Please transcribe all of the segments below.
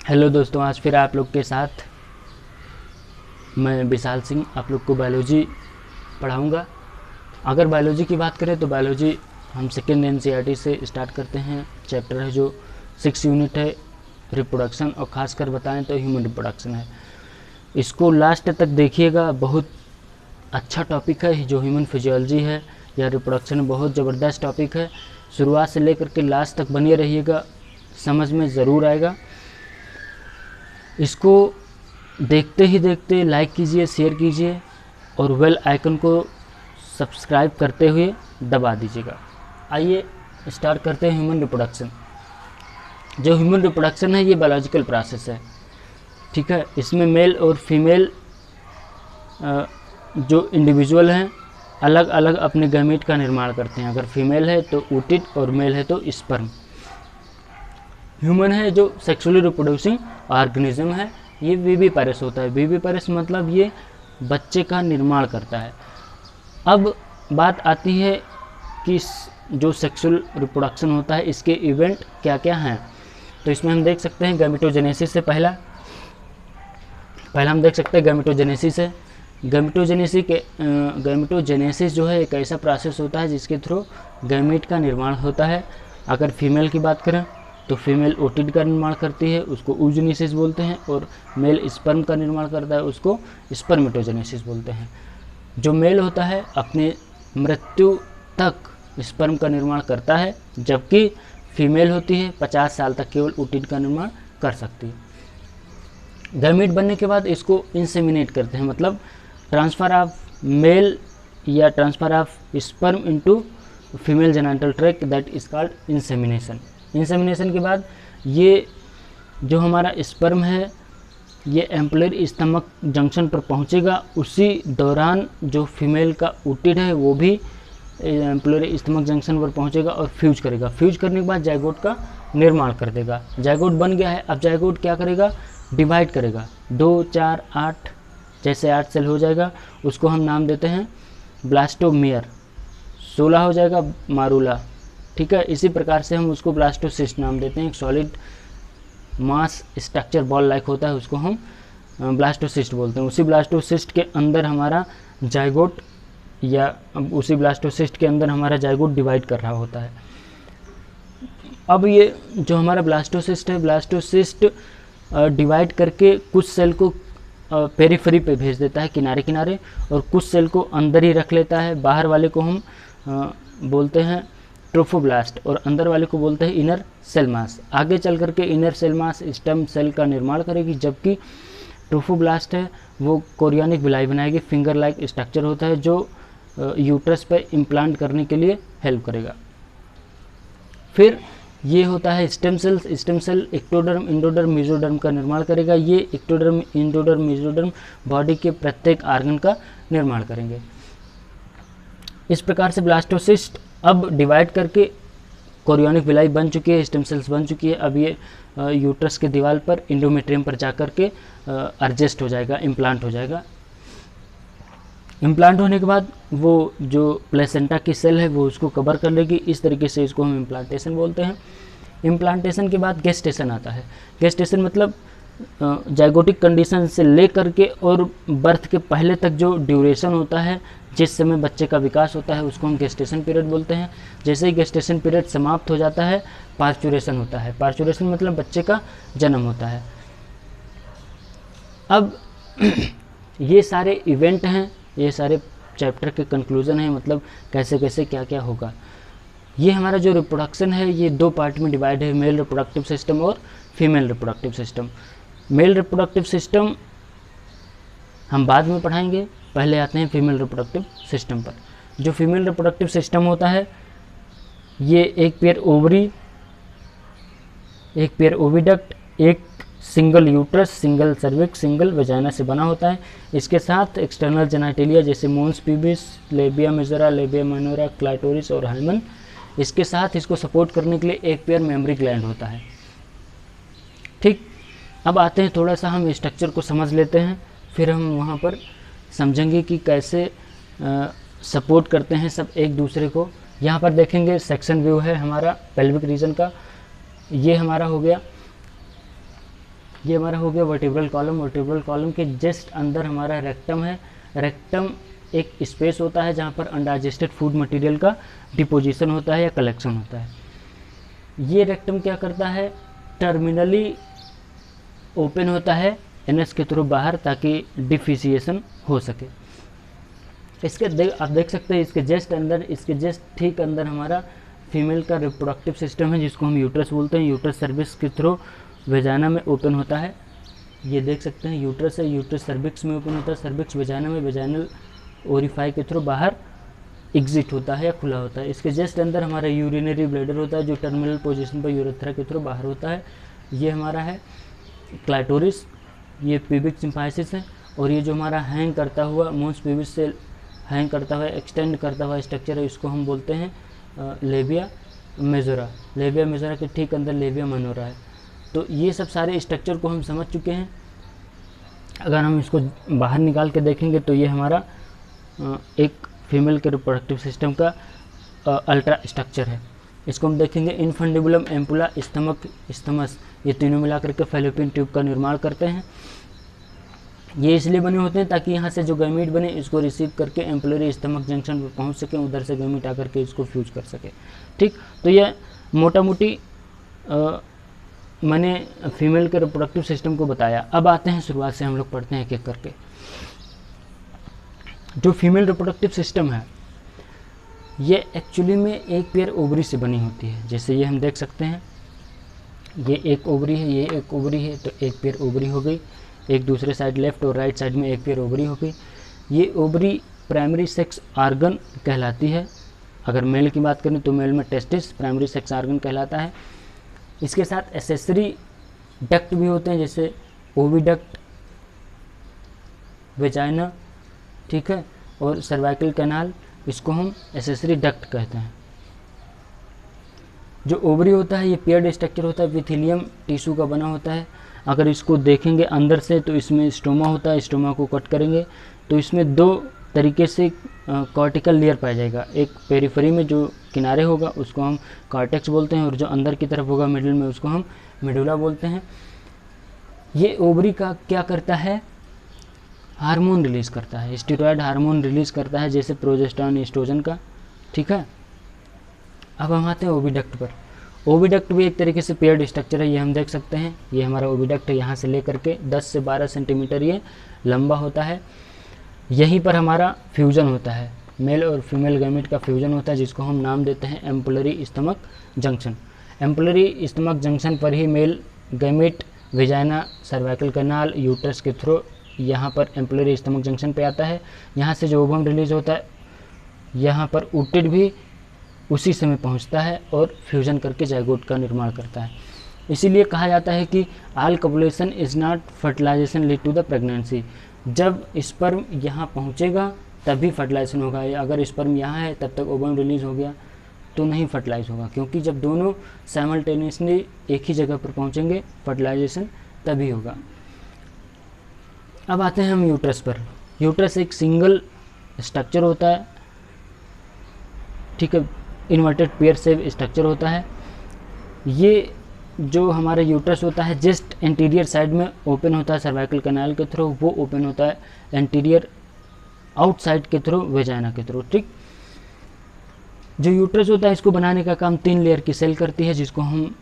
Hello दोस्तों, आज फिर आप लोग के साथ मैं विशाल सिंह आप लोग को बायोलॉजी पढ़ाऊँगा। अगर बायोलॉजी की बात करें तो बायोलॉजी हम सेकेंड एनसीईआरटी से स्टार्ट करते हैं। चैप्टर है जो 6 यूनिट है रिप्रोडक्शन, और ख़ासकर बताएं तो ह्यूमन रिप्रोडक्शन है। इसको लास्ट तक देखिएगा, बहुत अच्छा टॉपिक है। जो ह्यूमन फिजियोलॉजी है या रिप्रोडक्शन बहुत ज़बरदस्त टॉपिक है। शुरुआत से लेकर के लास्ट तक बने रहिएगा, समझ में ज़रूर आएगा। इसको देखते ही देखते लाइक कीजिए, शेयर कीजिए और बेल आइकन को सब्सक्राइब करते हुए दबा दीजिएगा। आइए स्टार्ट करते हैं ह्यूमन रिप्रोडक्शन। जो ह्यूमन रिप्रोडक्शन है ये बायोलॉजिकल प्रोसेस है, ठीक है। इसमें मेल और फीमेल जो इंडिविजुअल हैं अलग अलग अपने गैमीट का निर्माण करते हैं। अगर फीमेल है तो oocyte और मेल है तो स्पर्म। ह्यूमन है जो सेक्सुअली रिप्रोड्यूसिंग ऑर्गेनिज्म है, ये विविपारस होता है। विविपारस मतलब ये बच्चे का निर्माण करता है। अब बात आती है कि जो सेक्सुअल रिप्रोडक्शन होता है इसके इवेंट क्या क्या हैं। तो इसमें हम देख सकते हैं गैमेटोजेनेसिस से पहला हम देख सकते हैं गैमेटोजेनेसिस है। गैमेटोजेनेसिस जो है एक ऐसा प्रोसेस होता है जिसके थ्रू गैमीट का निर्माण होता है। अगर फीमेल की बात करें तो फीमेल oocyte का निर्माण करती है, उसको oogenesis बोलते हैं, और मेल स्पर्म का निर्माण करता है, उसको स्पर्मेटोजेनेसिस बोलते हैं। जो मेल होता है अपने मृत्यु तक स्पर्म का निर्माण करता है, जबकि फीमेल होती है 50 साल तक केवल oocyte का निर्माण कर सकती है। गैमीट बनने के बाद इसको इंसेमिनेट करते हैं, मतलब ट्रांसफ़र ऑफ मेल या transfer of sperm into female genital tract, that is called insemination. Insemination के बाद ये जो हमारा स्पर्म है ये एम्पलरी स्टमक जंक्शन पर पहुंचेगा। उसी दौरान जो फीमेल का oocyte है वो भी एम्पलरी स्टमक जंक्शन पर पहुंचेगा और फ्यूज करेगा। फ्यूज करने के बाद जाइगोट का निर्माण कर देगा। जाइगोट बन गया है, अब जाइगोट क्या करेगा, डिवाइड करेगा। 2, 4, 8 जैसे 8 सेल हो जाएगा, उसको हम नाम देते हैं ब्लास्टोमेयर। 16 हो जाएगा मारूला, ठीक है। इसी प्रकार से हम उसको ब्लास्टोसिस्ट नाम देते हैं। एक सॉलिड मास स्ट्रक्चर बॉल लाइक होता है, उसको हम ब्लास्टोसिस्ट बोलते हैं। उसी ब्लास्टोसिस्ट के अंदर हमारा जाइगोट डिवाइड कर रहा होता है। अब ये जो हमारा ब्लास्टोसिस्ट है, ब्लास्टोसिस्ट डिवाइड करके कुछ सेल को पेरिफेरी पे भेज देता है, किनारे किनारे, और कुछ सेल को अंदर ही रख लेता है। बाहर वाले को हम बोलते हैं ट्रोफोब्लास्ट और अंदर वाले को बोलते हैं इनर सेल मास। आगे चल करके inner cell mass stem cell का निर्माण करेगी, जबकि ट्रोफोब्लास्ट है वो कोरियोनिक विलाई बनाएगी। फिंगर लाइक स्ट्रक्चर होता है जो यूट्रस पे इम्प्लांट करने के लिए हेल्प करेगा। फिर ये होता है stem cells. Stem cell ectoderm, endoderm, mesoderm का निर्माण करेगा। ये एक्टोडर्म, इंडोडर्म, मेसोडर्म बॉडी के प्रत्येक ऑर्गन का निर्माण करेंगे। इस प्रकार से ब्लास्टोसिस्ट अब डिवाइड करके कोरियोनिक विलाई बन चुकी है, स्टेम सेल्स बन चुकी है। अब ये यूट्रस के दीवार पर इंडोमेट्रियम पर जाकर के एडजस्ट हो जाएगा, इम्प्लांट हो जाएगा। इम्प्लांट होने के बाद वो जो प्लेसेंटा की सेल है वो उसको कवर कर लेगी। इस तरीके से इसको हम इम्प्लांटेशन बोलते हैं। इम्प्लांटेशन के बाद गेस्टेशन आता है। गेस्टेशन मतलब जाइगोटिक कंडीशन से ले करके और बर्थ के पहले तक जो ड्यूरेशन होता है, जिस समय बच्चे का विकास होता है, उसको हम गेस्टेशन पीरियड बोलते हैं। जैसे ही गेस्टेशन पीरियड समाप्त हो जाता है, पार्चुरेशन होता है। पार्चुरेशन मतलब बच्चे का जन्म होता है। अब ये सारे इवेंट हैं, ये सारे चैप्टर के कंक्लूजन है, मतलब कैसे कैसे क्या क्या होगा। ये हमारा जो रिप्रोडक्शन है ये 2 पार्ट में डिवाइड है, मेल रिप्रोडक्टिव सिस्टम और female reproductive system. Male reproductive system हम बाद में पढ़ाएंगे, पहले आते हैं फीमेल रिप्रोडक्टिव सिस्टम पर। जो फीमेल रिप्रोडक्टिव सिस्टम होता है ये एक पेयर ओवरी, एक पेयर ओविडक्ट, एक single uterus, single cervix, single vagina से बना होता है। इसके साथ एक्सटर्नल जेनिटेलिया जैसे mons pubis, labia majora, labia minora, clitoris और हाइमन। इसके साथ इसको सपोर्ट करने के लिए एक पेयर मेमरी ग्लैंड होता है, ठीक। अब आते हैं, थोड़ा सा हम स्ट्रक्चर को समझ लेते हैं, फिर हम वहाँ पर समझेंगे कि कैसे सपोर्ट करते हैं सब एक दूसरे को। यहाँ पर देखेंगे सेक्शन व्यू है हमारा पेल्विक रीजन का। ये हमारा हो गया ये हमारा हो गया वर्टिब्रल कॉलम। वर्टिब्रल कॉलम के जस्ट अंदर हमारा रेक्टम है। रेक्टम एक स्पेस होता है जहाँ पर अनडाइजेस्टेड फूड मटेरियल का डिपोजिशन होता है या कलेक्शन होता है। ये रेक्टम क्या करता है, टर्मिनली ओपन होता है एनएस के थ्रू बाहर, ताकि डिफिशिएशन हो सके। आप देख सकते हैं इसके जस्ट अंदर, इसके जस्ट ठीक अंदर हमारा फीमेल का रिप्रोडक्टिव सिस्टम है जिसको हम यूट्रस बोलते हैं। यूट्रस सर्विक्स के थ्रू वेजाना में ओपन होता है। ये देख सकते हैं यूट्रस है, यूट्रस सर्विक्स में ओपन होता है, सर्विक्स वेजाना में, वेजाइनल ओरिफाई के थ्रू बाहर एग्जिट होता है या खुला होता है। इसके जस्ट अंदर हमारा यूरिनरी ब्लैडर होता है जो टर्मिनल पोजीशन पर यूरेथ्रा के थ्रू बाहर होता है। ये हमारा है क्लाइटोरिस, ये प्यूबिक सिम्फाइसिस है। और ये जो हमारा हैंग करता हुआ मोन्स प्यूबिस से हैंग करता हुआ एक्सटेंड करता हुआ स्ट्रक्चर है, इसको हम बोलते हैं लेबिया मेजोरा। लेबिया मेजोरा के ठीक अंदर लेबिया मनोरा है। तो ये सब सारे स्ट्रक्चर को हम समझ चुके हैं। अगर हम इसको बाहर निकाल के देखेंगे तो ये हमारा एक फीमेल के रिप्रोडक्टिव सिस्टम का अल्ट्रा स्ट्रक्चर है। इसको हम देखेंगे इनफंडिबुलम, एम्पुला, स्टमक, स्थमस, ये तीनों मिलाकर के फैलोपियन ट्यूब का निर्माण करते हैं। ये इसलिए बने होते हैं ताकि यहाँ से जो गैमीट बने इसको रिसीव करके एम्पुलरी स्टमक जंक्शन पर पहुँच सके, उधर से गैमीट आकर के इसको फ्यूज कर सके। ठीक, तो यह मोटा मोटी मैंने फीमेल के रिप्रोडक्टिव सिस्टम को बताया। अब आते हैं शुरुआत से, हम लोग पढ़ते हैं एक एक करके। जो फीमेल रिप्रोडक्टिव सिस्टम है ये एक्चुअली में एक पेयर ओवरी से बनी होती है। जैसे ये हम देख सकते हैं, ये एक ओवरी है, ये एक ओवरी है, तो एक पेयर ओवरी हो गई। एक दूसरे साइड लेफ्ट और राइट साइड में एक पेयर ओवरी हो गई। ये ओवरी प्राइमरी सेक्स आर्गन कहलाती है। अगर मेल की बात करें तो मेल में टेस्टिस प्राइमरी सेक्स आर्गन कहलाता है। इसके साथ एसेसरी डक्ट भी होते हैं, जैसे ओविडक्ट, वेजाइना, ठीक है, और सर्वाइकल कैनाल, इसको हम एसेसरी डक्ट कहते हैं। जो ओवरी होता है ये पेयर्ड स्ट्रक्चर होता है, विथिलियम टिश्यू का बना होता है। अगर इसको देखेंगे अंदर से तो इसमें स्टोमा होता है। स्टोमा को कट करेंगे तो इसमें दो तरीके से कॉर्टिकल लेयर पाया जाएगा। एक पेरिफेरी में जो किनारे होगा उसको हम कॉर्टेक्स बोलते हैं, और जो अंदर की तरफ होगा मिडिल में उसको हम मेडुला बोलते हैं। ये ओवरी का क्या करता है, हार्मोन रिलीज़ करता है, स्टेरॉयड हार्मोन रिलीज़ करता है, जैसे प्रोजेस्टेरॉन, एस्ट्रोजन का। ठीक है, अब हम आते हैं ओविडक्ट पर। ओविडक्ट भी एक तरीके से पेयर्ड स्ट्रक्चर है। ये हम देख सकते हैं, ये हमारा ओविडक्ट है, यहाँ से लेकर के 10 से 12 सेंटीमीटर ये लंबा होता है। यहीं पर हमारा फ्यूजन होता है, मेल और फीमेल गैमेट का फ्यूजन होता है, जिसको हम नाम देते हैं ampullary stomach junction. Ampullary stomach junction पर ही male gamete vagina, cervical canal, uterus के थ्रू यहाँ पर एम्पुलरी स्टमक जंक्शन पे आता है। यहाँ से जो ओवम रिलीज होता है यहाँ पर ऊटिड भी उसी समय पहुँचता है और फ्यूजन करके जाइगोट का निर्माण करता है। इसीलिए कहा जाता है कि all copulation is not fertilization lead to the pregnancy. जब स्पर्म यहाँ पहुँचेगा तभी फर्टिलाइजेशन होगा, अगर स्पर्म यहाँ है तब तक ओवम रिलीज हो गया तो नहीं फर्टिलाइज होगा, क्योंकि जब दोनों साइमल्टेनियसली एक ही जगह पर पहुँचेंगे फर्टिलाइजेशन तभी होगा। अब आते हैं हम यूट्रस पर। यूट्रस एक सिंगल स्ट्रक्चर होता है, ठीक है, इन्वर्टेड पेयर शेप स्ट्रक्चर होता है। ये जो हमारा यूट्रस होता है जस्ट एंटीरियर साइड में ओपन होता है सर्वाइकल कैनाल के थ्रू, वो ओपन होता है एंटीरियर आउटसाइड के थ्रू, वेजाइना के थ्रू। ठीक, जो यूट्रस होता है इसको बनाने का काम 3 लेयर की सेल करती है, जिसको हम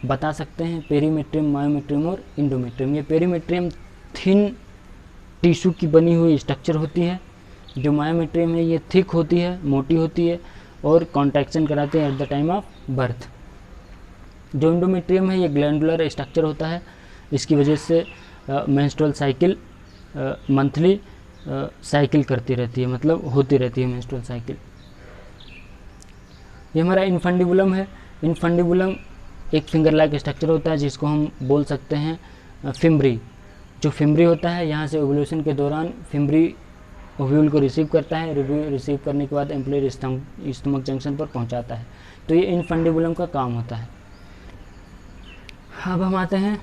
बता सकते हैं पेरीमेट्रियम, मायोमेट्रियम और इंडोमेट्रियम। ये पेरीमेट्रियम थिन टिश्यू की बनी हुई स्ट्रक्चर होती है। जो मायोमेट्रियम है ये थिक होती है, मोटी होती है और कॉन्ट्रैक्शन कराते हैं at the time of birth. जो इंडोमेट्रियम है ये ग्लैंडुलर स्ट्रक्चर होता है, इसकी वजह से मेंस्ट्रुअल साइकिल मंथली साइकिल करती रहती है, मतलब होती रहती है मेंस्ट्रुअल साइकिल। ये हमारा इनफंडिबुलम है। इनफंडिबुलम एक फिंगर लाइक स्ट्रक्चर होता है, जिसको हम बोल सकते हैं फिम्ब्री। जो फिम्ब्री होता है यहाँ से ओव्यूलेशन के दौरान फिम्ब्री ओव्यूल को रिसीव करता है, रिसीव करने के बाद एम्पुलरी स्टमक जंक्शन पर पहुँचाता है। तो ये इनफंडिबुलम का काम होता है। अब हम आते हैं,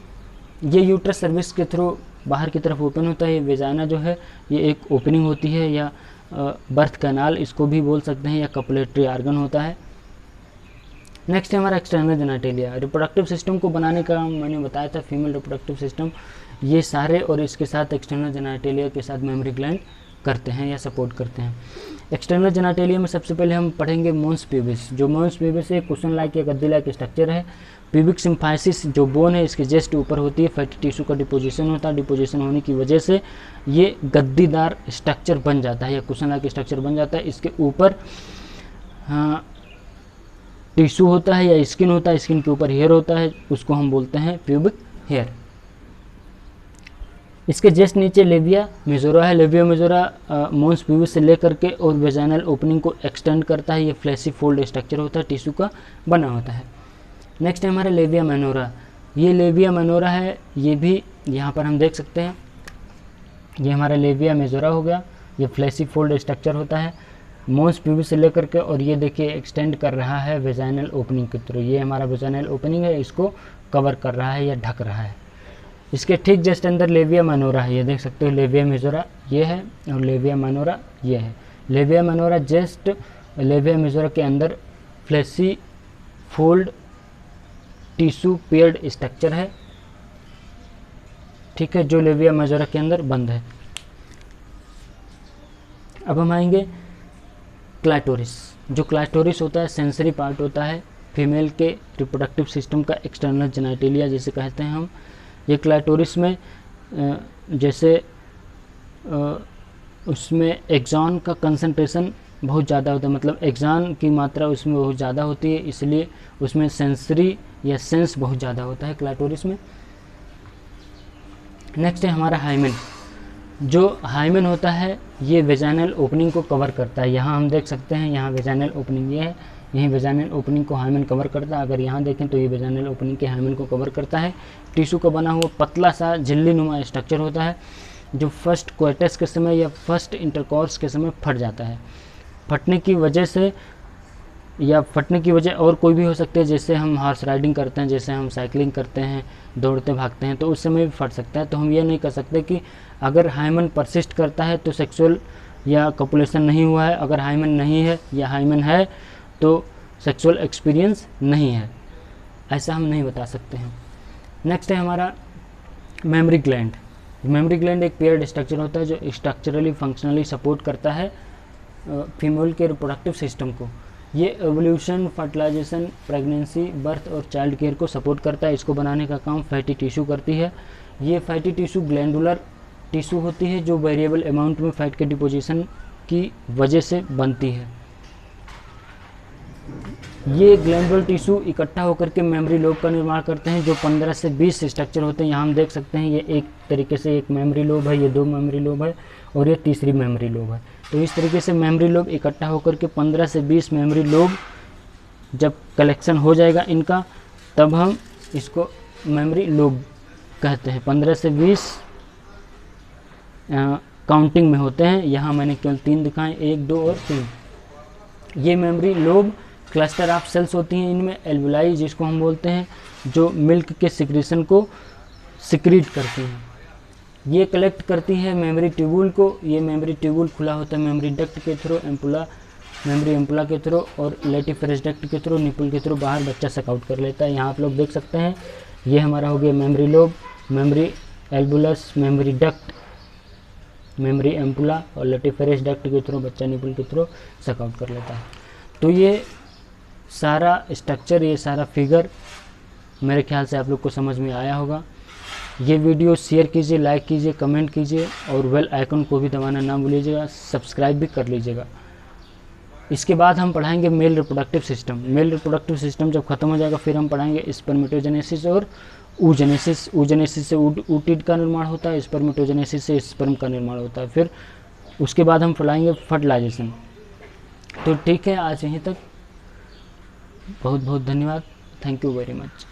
ये यूट्रस सर्विस के थ्रू बाहर की तरफ ओपन होता है। ये वेजाइना जो है ये एक ओपनिंग होती है, या बर्थ कैनाल इसको भी बोल सकते हैं, या कपुलेटरी आर्गन होता है। नेक्स्ट है हमारा एक्सटर्नल जेनिटलिया। रिप्रोडक्टिव सिस्टम को बनाने का मैंने बताया था, फीमेल रिप्रोडक्टिव सिस्टम ये सारे और इसके साथ एक्सटर्नल जेनिटलिया के साथ मेमोरी ग्लैंड करते हैं या सपोर्ट करते हैं। एक्सटर्नल जेनिटलिया में सबसे पहले हम पढ़ेंगे मोन्स प्यूबिस। जो मोन्स प्यूबिस है कुशन लाइक या गद्दी लाइक स्ट्रक्चर है। प्यूबिक सिम्फाइसिस जो बोन है इसके जस्ट ऊपर होती है, फैटी टिश्यू का डिपोजिशन होता है, डिपोजिशन होने की वजह से ये गद्दीदार स्ट्रक्चर बन जाता है या कुशन लाइक स्ट्रक्चर बन जाता है। इसके ऊपर टिश्यू होता है या स्किन होता है, स्किन के ऊपर हेयर होता है, उसको हम बोलते हैं प्यूबिक हेयर। इसके जस्ट नीचे लेविया मेजोरा है। लेविया मेजोरा मोन्स प्यूबिस से लेकर के और वेजाइनल ओपनिंग को एक्सटेंड करता है। ये फ्लैशी फोल्ड स्ट्रक्चर होता है, टिश्यू का बना होता है। नेक्स्ट है हमारा लेविया माइनोरा। ये लेविया माइनोरा है, ये भी यहाँ पर हम देख सकते हैं। ये हमारा लेविया मेजोरा हो गया, ये फ्लैशी फोल्ड स्ट्रक्चर होता है मोन्स प्यूबिस से लेकर के, और ये देखिए एक्सटेंड कर रहा है वेजाइनल ओपनिंग के थ्रू। ये हमारा वेजाइनल ओपनिंग है, इसको कवर कर रहा है या ढक रहा है। इसके ठीक जस्ट अंदर लेविया माइनोरा है, ये देख सकते हो लेविया मेजोरा ये है और लेविया माइनोरा ये है। Labia minora just labia majora के अंदर fleshy fold tissue paired structure है, ठीक है, जो लेविया मेजोरा के अंदर बंद है। अब हम आएंगे क्लाइटोरिस। जो क्लाइटोरिस होता है सेंसरी पार्ट होता है फीमेल के रिप्रोडक्टिव सिस्टम का, एक्सटर्नल जेनिटलिया जिसे कहते हैं हम। ये क्लाइटोरिस में जैसे उसमें एक्सॉन का कंसंट्रेशन बहुत ज़्यादा होता है, मतलब एक्सॉन की मात्रा उसमें बहुत ज़्यादा होती है, इसलिए उसमें सेंसरी या सेंस बहुत ज़्यादा होता है क्लाइटोरिस में। नेक्स्ट है हमारा हाइमेन। जो हाइमेन होता है ये वेजाइनल ओपनिंग को कवर करता है। यहाँ हम देख सकते हैं, यहाँ वेजाइनल ओपनिंग ये है, यही वेजाइनल ओपनिंग को हाइमेन कवर करता है। अगर यहाँ देखें तो ये वेजाइनल ओपनिंग के हाइमेन को कवर करता है। टिश्यू का बना हुआ पतला सा झिल्ली नुमा स्ट्रक्चर होता है, जो फर्स्ट कोएटस के समय या फर्स्ट इंटरकॉर्स के समय फट जाता है। फटने की वजह से या फटने की वजह और कोई भी हो सकती है, जैसे हम हॉर्स राइडिंग करते हैं, जैसे हम साइकिलिंग करते हैं, दौड़ते भागते हैं, तो उस समय भी फट सकता है। तो हम ये नहीं कर सकते कि अगर हाइमन परसिस्ट करता है तो सेक्सुअल या कपुलेशन नहीं हुआ है, अगर हाइमन नहीं है या हाइमन है तो सेक्सुअल एक्सपीरियंस नहीं है, ऐसा हम नहीं बता सकते हैं। नेक्स्ट है हमारा मेमोरी ग्लैंड। मेमोरी ग्लैंड एक पेयर्ड स्ट्रक्चर होता है जो स्ट्रक्चरली फंक्शनली सपोर्ट करता है फीमेल के रिप्रोडक्टिव सिस्टम को। ये एवोल्यूशन, फर्टिलाइजेशन, प्रेगनेंसी, बर्थ और चाइल्ड केयर को सपोर्ट करता है। इसको बनाने का काम फैटी टिश्यू करती है। ये फैटी टिश्यू ग्लैंडुलर टिश्यू होती है जो वेरिएबल अमाउंट में फैट के डिपोजिशन की वजह से बनती है। ये ग्लैंडुलर टिश्यू इकट्ठा होकर के मेमोरी लोब का निर्माण करते हैं, जो 15 से 20 स्ट्रक्चर होते हैं। यहाँ हम देख सकते हैं ये एक तरीके से एक मेमोरी लोब है, ये 2 मेमोरी लोब है और ये तीसरी मेमोरी लोब है। तो इस तरीके से मेमोरी लोब इकट्ठा होकर के 15 से 20 मेमोरी लोब जब कलेक्शन हो जाएगा इनका, तब हम इसको मेमोरी लोब कहते हैं। 15 से 20 काउंटिंग में होते हैं। यहाँ मैंने केवल 3 दिखाए, 1, 2 और 3। ये mammary lobe cluster of cells होती हैं, इनमें एल्वुलाई जिसको हम बोलते हैं, जो मिल्क के सिक्रीशन को सिक्रीट करती हैं। ये कलेक्ट करती है मेमोरी ट्यूबुल को। ये मेमोरी ट्यूबुल खुला होता है मेमोरी डक्ट के थ्रू, एम्पुला, मेमोरी एम्पुला के थ्रू और लेटिफेरस डक्ट के थ्रू, निपुल के थ्रू बाहर बच्चा सकआउट कर लेता है। यहाँ आप लोग देख सकते हैं, ये हमारा हो गया mammary lobe, mammary alveolus, mammary duct, mammary ampulla और लेटिफेरस डक्ट के थ्रू बच्चा निपुल के थ्रू सकआउट कर लेता है। तो ये सारा स्ट्रक्चर, ये सारा फिगर मेरे ख्याल से आप लोग को समझ में आया होगा। ये वीडियो शेयर कीजिए, लाइक कीजिए, कमेंट कीजिए और बेल आइकन को भी दबाना ना भूलिएगा, सब्सक्राइब भी कर लीजिएगा। इसके बाद हम पढ़ाएंगे male reproductive system. Male reproductive system जब खत्म हो जाएगा फिर हम पढ़ाएंगे स्पर्मेटोजेनेसिस और oogenesis। oogenesis से oocyte का निर्माण होता है, स्पर्मेटोजेनेसिस से स्पर्म का निर्माण होता है। फिर उसके बाद हम पढ़ाएंगे फर्टिलाइजेशन। तो ठीक है, आज यहीं तक। बहुत बहुत धन्यवाद। Thank you very much.